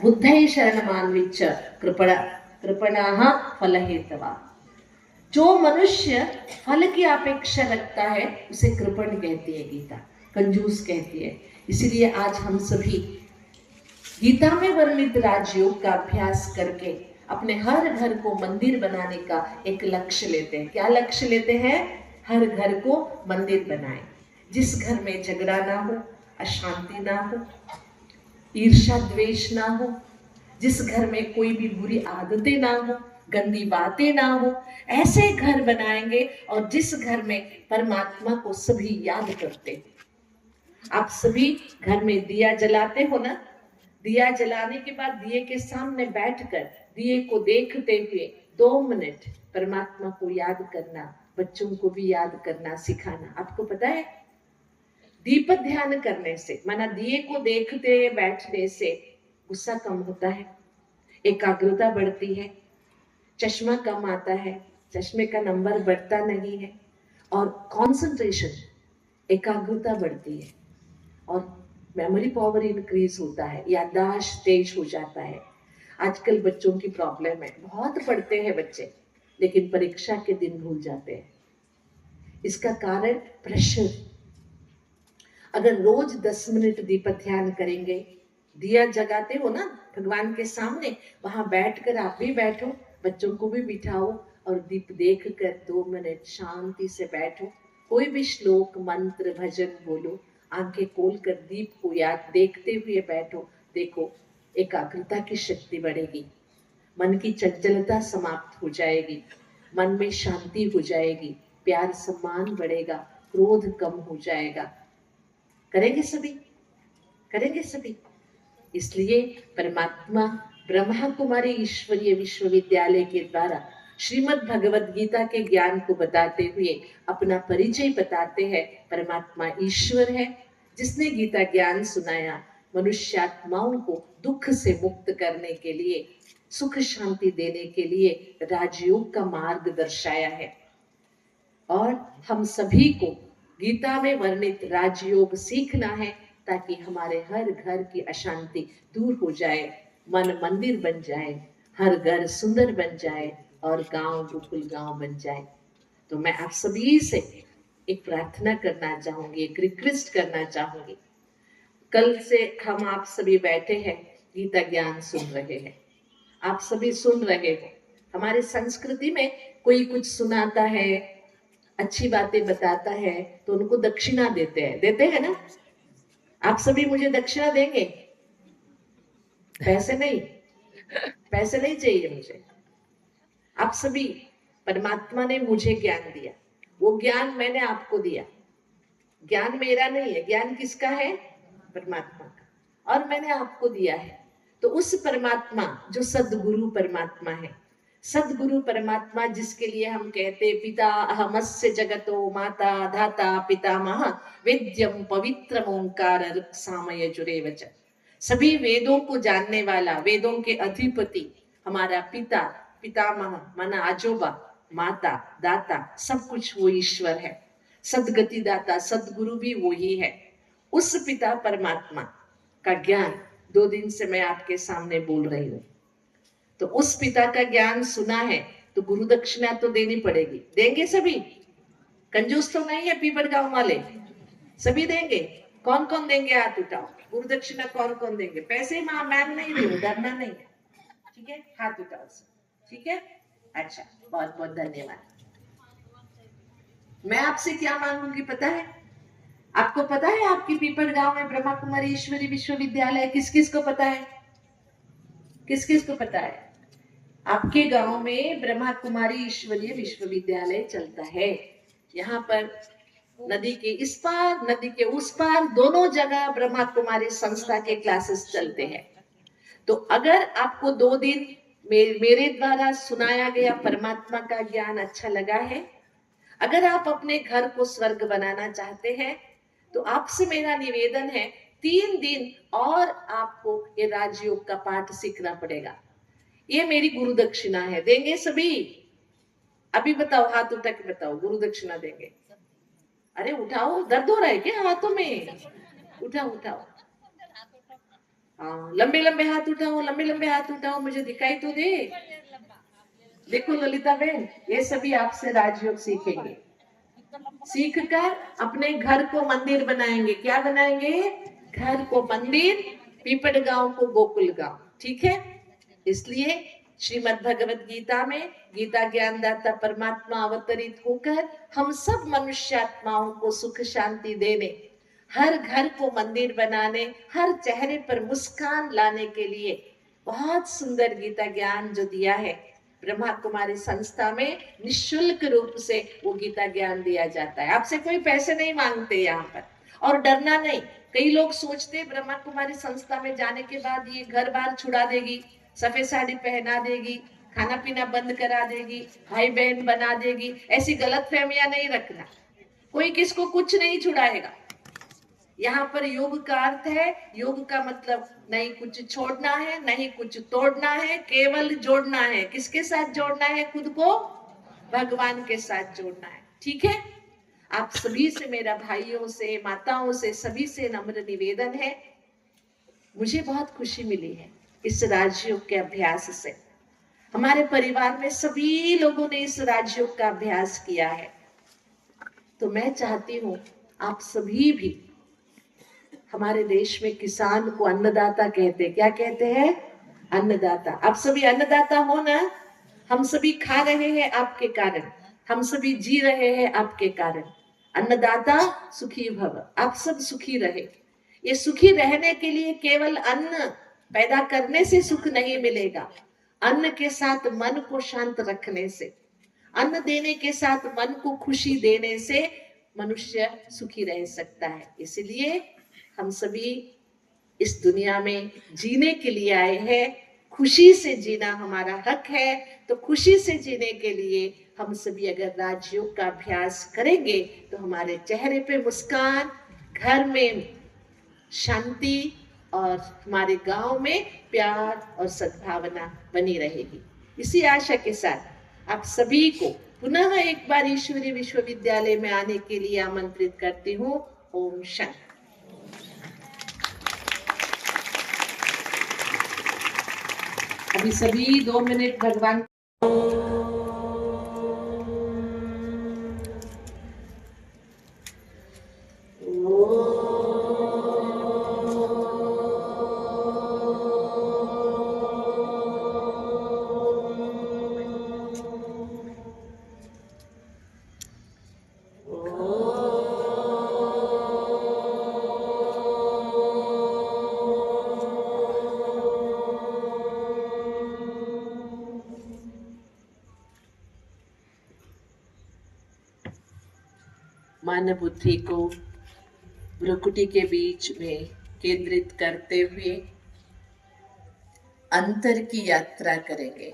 बुद्धये शरणमान्विच्य कृपणाः फलहेतवा। जो मनुष्य फल की अपेक्षा रखता है उसे कृपण कहती है गीता, कंजूस कहती है। इसीलिए आज हम सभी गीता में वर्णित राजयोग का अभ्यास करके अपने हर घर को मंदिर बनाने का एक लक्ष्य लेते हैं। क्या लक्ष्य लेते हैं? हर घर को मंदिर बनाएं, जिस घर में झगड़ा ना हो, अशांति ना हो, ईर्ष्या द्वेष ना हो, जिस घर में कोई भी बुरी आदतें ना हो, गंदी बातें ना हो, ऐसे घर बनाएंगे। और जिस घर में परमात्मा को सभी याद करते। आप सभी घर में दिया जलाते हो ना? दिया जलाने के बाद दिए के सामने बैठकर दिए को देखते हुए 2 मिनट परमात्मा को याद करना, बच्चों को भी याद करना सिखाना। आपको पता है, दीप ध्यान करने से, माना दिए को देखते बैठने से गुस्सा कम होता है, एकाग्रता बढ़ती है, चश्मा कम आता है, चश्मे का नंबर बढ़ता नहीं है, और कंसंट्रेशन, एकाग्रता बढ़ती है, और मेमोरी पावर इंक्रीज होता है, याददाश्त तेज हो जाता है। आजकल बच्चों की प्रॉब्लम है, बहुत पढ़ते हैं बच्चे लेकिन परीक्षा के दिन भूल जाते हैं। इसका कारण प्रेशर। अगर रोज 10 मिनट दीप ध्यान करेंगे, दिया जगाते हो ना भगवान के सामने, वहां बैठकर आप भी बैठो, बच्चों को भी बिठाओ और दीप देखकर 2 मिनट शांति से बैठो। कोई भी श्लोक मंत्र भजन बोलो, आंखें खोलकर दीप को याद देखते हुए बैठो। देखो, एकाग्रता की शक्ति बढ़ेगी, मन की चंचलता समाप्त हो जाएगी, मन में शांति हो जाएगी, प्यार सम्मान बढ़ेगा, क्रोध कम हो जाएगा। करेंगे सभी? करेंगे सभी? इसलिए परमात्मा ब्रह्मा कुमारी ईश्वरीय विश्वविद्यालय के द्वारा श्रीमद् भगवद गीता के ज्ञान को बताते हुए अपना परिचय बताते हैं। परमात्मा ईश्वर है जिसने गीता ज्ञान सुनाया, मनुष्यात्माओं को दुख से मुक्त करने के लिए, सुख शांति देने के लिए राजयोग का मार्ग दर्शाया है। और हम सभी को गीता में वर्णित राजयोग सीखना है ताकि हमारे हर घर की अशांति दूर हो जाए, मन मंदिर बन जाए, हर घर सुंदर बन जाए और गांव गोकुल गांव बन जाए। तो मैं आप सभी से एक प्रार्थना करना चाहूंगी, एक रिक्वेस्ट करना चाहूंगी। कल से हम आप सभी बैठे हैं, गीता ज्ञान सुन रहे हैं, आप सभी सुन रहे हो। हमारे संस्कृति में कोई कुछ सुनाता है, अच्छी बातें बताता है तो उनको दक्षिणा देते हैं ना? आप सभी मुझे दक्षिणा देंगे? पैसे नहीं, पैसे नहीं चाहिए मुझे। आप सभी, परमात्मा ने मुझे ज्ञान दिया, वो ज्ञान मैंने आपको दिया। ज्ञान मेरा नहीं है, ज्ञान किसका है? परमात्मा का, और मैंने आपको दिया है। तो उस परमात्मा जो सद्गुरु परमात्मा है, सद्गुरु परमात्मा जिसके लिए हम कहते पिता अहमस्य जगतो माता धाता पितामह वेद्यम पवित्र ओंकार सामय जुरेवच। सभी वेदों को जानने वाला, वेदों के अधिपति हमारा पिता, पितामह माना आजोबा, माता, दाता, सब कुछ वो ईश्वर है। सदगति दाता सदगुरु भी वो ही है। उस पिता परमात्मा का ज्ञान 2 दिन से मैं आपके सामने बोल रही हूँ। तो उस पिता का ज्ञान सुना है तो गुरु दक्षिणा तो देनी पड़ेगी। देंगे सभी? कंजूस तो नहीं है पीपर गांव वाले, सभी देंगे। कौन कौन देंगे? हाथ उठाओ। गुरु दक्षिणा कौन कौन देंगे? पैसे मांग नहीं रही हूँ, डरना नहीं है, ठीक है? हाथ उठाओ, ठीक है? अच्छा, बहुत बहुत धन्यवाद। मैं आपसे क्या मांगूंगी पता है? आपको पता है आपकी पीपल गांव में ब्रह्मा कुमारी ईश्वरी विश्वविद्यालय? किस किस को पता है? किस किस को पता है? आपके गांव में ब्रह्मा कुमारी ईश्वरीय विश्वविद्यालय चलता है। यहाँ पर नदी के इस पार, नदी के उस पार, दोनों जगह ब्रह्मा कुमारी संस्था के क्लासेस चलते हैं। तो अगर आपको 2 दिन मेरे द्वारा सुनाया गया परमात्मा का ज्ञान अच्छा लगा है, अगर आप अपने घर को स्वर्ग बनाना चाहते हैं, तो आपसे मेरा निवेदन है 3 दिन और आपको ये राजयोग का पाठ सीखना पड़ेगा। ये मेरी गुरु दक्षिणा है। देंगे सभी? अभी बताओ, हाथ उठा के बताओ, गुरु दक्षिणा देंगे? अरे उठाओ, दर्द हो रहा है क्या हाथों में? उठाओ उठाओ, हाँ, लंबे लंबे हाथ उठाओ, लंबे लंबे हाथ उठाओ, मुझे दिखाई तो दे। देखो ललिता बहन, ये सभी आपसे राजयोग सीखेंगे। सीख कर अपने घर को मंदिर बनाएंगे। क्या बनाएंगे? घर को मंदिर, पीपड़ गांव को गोकुल गांव। ठीक है? इसलिए श्रीमद् भगवत गीता में गीता ज्ञानदाता परमात्मा अवतरित होकर हम सब मनुष्यात्माओं को सुख शांति देने, हर घर को मंदिर बनाने, हर चेहरे पर मुस्कान लाने के लिए बहुत सुंदर गीता ज्ञान जो दिया है। ब्रह्मा कुमारी संस्था में निशुल्क रूप से वो गीता ज्ञान दिया जाता है। आपसे कोई पैसे नहीं मांगते यहाँ पर, और डरना नहीं। कई लोग सोचते ब्रह्मा कुमारी संस्था में जाने के बाद ये घर बार छुड़ा देगी, सफेद साड़ी पहना देगी, खाना पीना बंद करा देगी, भाई बहन बना देगी। ऐसी गलत फहमियां नहीं रखना। कोई किसको कुछ नहीं छुड़ाएगा। यहाँ पर योग का अर्थ है, योग का मतलब नहीं कुछ छोड़ना है, नहीं कुछ तोड़ना है, केवल जोड़ना है। किसके साथ जोड़ना है? खुद को भगवान के साथ जोड़ना है। ठीक है? आप सभी से, मेरा भाइयों से, माताओं से, सभी से नम्र निवेदन है, मुझे बहुत खुशी मिली है इस राजयोग के अभ्यास से। हमारे परिवार में सभी लोगों ने इस राजयोग का अभ्यास किया है। तो मैं चाहती हूं आप सभी भी, हमारे देश में किसान को अन्नदाता कहते हैं। क्या कहते हैं? अन्नदाता। आप सभी अन्नदाता हो ना? हम सभी खा रहे हैं आपके कारण, हम सभी जी रहे हैं आपके कारण। अन्नदाता सुखी भव, आप सब सुखी रहे। ये सुखी रहने के लिए केवल अन्न पैदा करने से सुख नहीं मिलेगा, अन्न के साथ मन को शांत रखने से, अन्न देने के साथ मन को खुशी देने से मनुष्य सुखी रह सकता है। इसलिए हम सभी इस दुनिया में जीने के लिए आए हैं। खुशी से जीना हमारा हक है। तो खुशी से जीने के लिए हम सभी अगर राजयोग का अभ्यास करेंगे तो हमारे चेहरे पे मुस्कान, घर में शांति और हमारे गांव में प्यार और सद्भावना बनी रहेगी। इसी आशा के साथ आप सभी को पुनः एक बार ईश्वरीय विश्वविद्यालय में आने के लिए आमंत्रित करती हूँ। ओम शांति। अभी सभी 2 मिनट भगवान मानव बुद्धि को भ्रुकुटी के बीच में केंद्रित करते हुए अंतर की यात्रा करेंगे।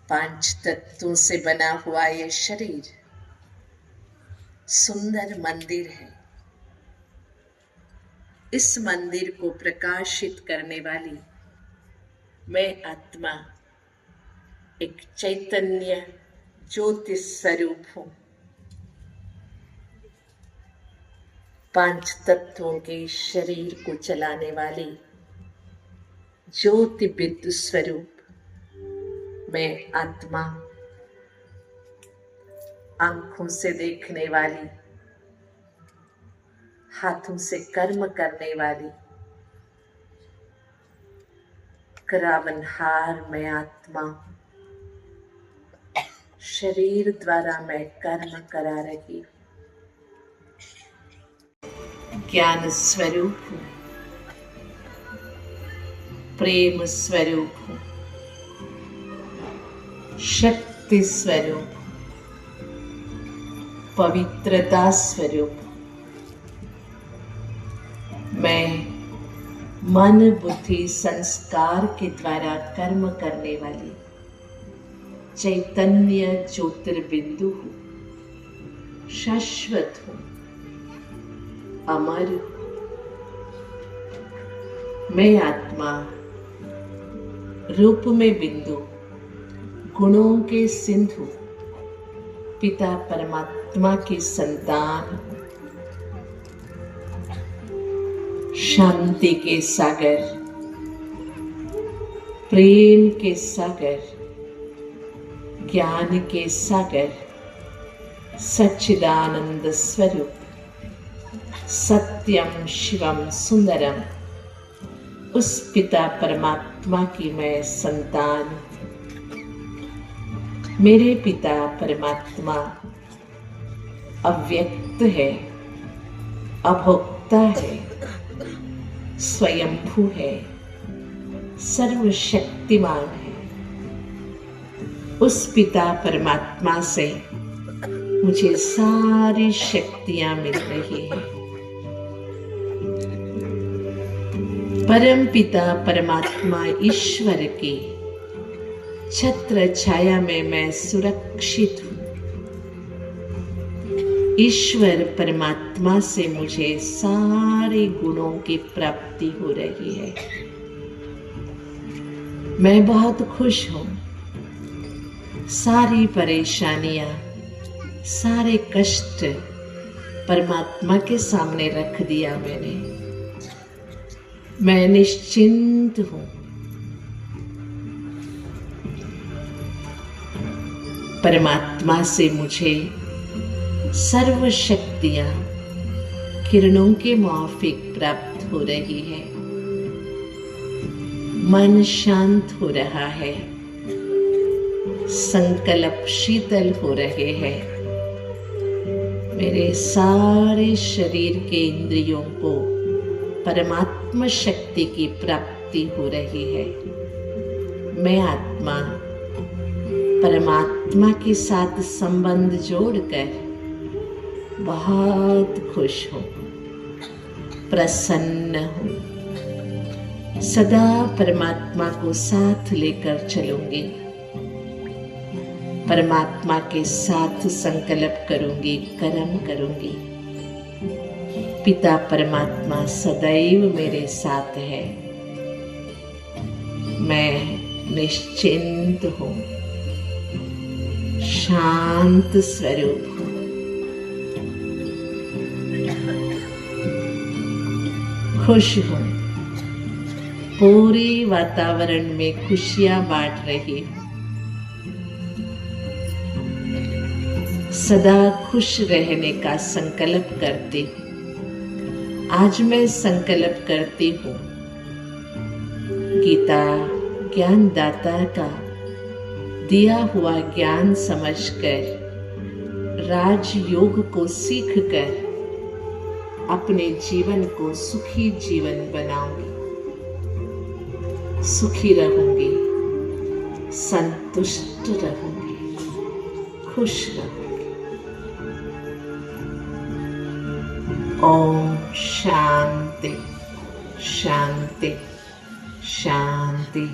5 तत्वों से बना हुआ ये शरीर सुंदर मंदिर है। इस मंदिर को प्रकाशित करने वाली मैं आत्मा एक चैतन्य ज्योति स्वरूप हूं। 5 तत्वों के शरीर को चलाने वाली ज्योति विद्युत स्वरूप मैं आत्मा, आंखों से देखने वाली, हाथों से कर्म करने वाली, करावनहार मैं आत्मा, शरीर द्वारा मैं कर्म करा रही हूं। ज्ञान स्वरूप हूं, प्रेम स्वरूप हूं, शक्ति स्वरूप, पवित्रता स्वरूप। मैं मन बुद्धि संस्कार के द्वारा कर्म करने वाली चैतन्य ज्योतिर्बिंदु हूं, शाश्वत हूं, अमर हूं। मैं आत्मा रूप में बिंदु, गुणों के सिंधु, पिता परमात्मा की संतान हूं। शांति के सागर, प्रेम के सागर, ज्ञान के सागर, सच्चिदानंद स्वरूप, सत्यम शिवम सुंदरम, उस पिता परमात्मा की मैं संतान। मेरे पिता परमात्मा अव्यक्त है, अभोक्ता है, स्वयंभू है, सर्वशक्तिमान है। उस पिता परमात्मा से मुझे सारी शक्तियां मिल रही हैं। परम पिता परमात्मा ईश्वर की छत्र छाया में मैं सुरक्षित हूँ। ईश्वर परमात्मा से मुझे सारे गुणों की प्राप्ति हो रही है। मैं बहुत खुश हूँ। सारी परेशानियां, सारे कष्ट परमात्मा के सामने रख दिया मैंने। मैं निश्चिंत हूँ। परमात्मा से मुझे सर्व शक्तियां किरणों के माफिक प्राप्त हो रही है। मन शांत हो रहा है, संकल्प शीतल हो रहे हैं। मेरे सारे शरीर के इंद्रियों को परमात्मा शक्ति की प्राप्ति हो रही है। मैं आत्मा परमात्मा के साथ संबंध जोड़कर बहुत खुश हूँ, प्रसन्न हूँ। सदा परमात्मा को साथ लेकर चलूंगी। परमात्मा के साथ संकल्प करूंगी, कर्म करूंगी। पिता परमात्मा सदैव मेरे साथ है। मैं निश्चिंत हूँ, शांत स्वरूप हूँ। खुश हूँ। पूरे वातावरण में खुशियां बांट रही हूँ। सदा खुश रहने का संकल्प करती हूँ। आज मैं संकल्प करती हूँ, गीता ज्ञानदाता का दिया हुआ ज्ञान समझकर राजयोग को सीखकर अपने जीवन को सुखी जीवन बनाऊंगी। सुखी रहूंगी, संतुष्ट रहूंगी, खुश रहूंगी। ओम शांति शांति शांति।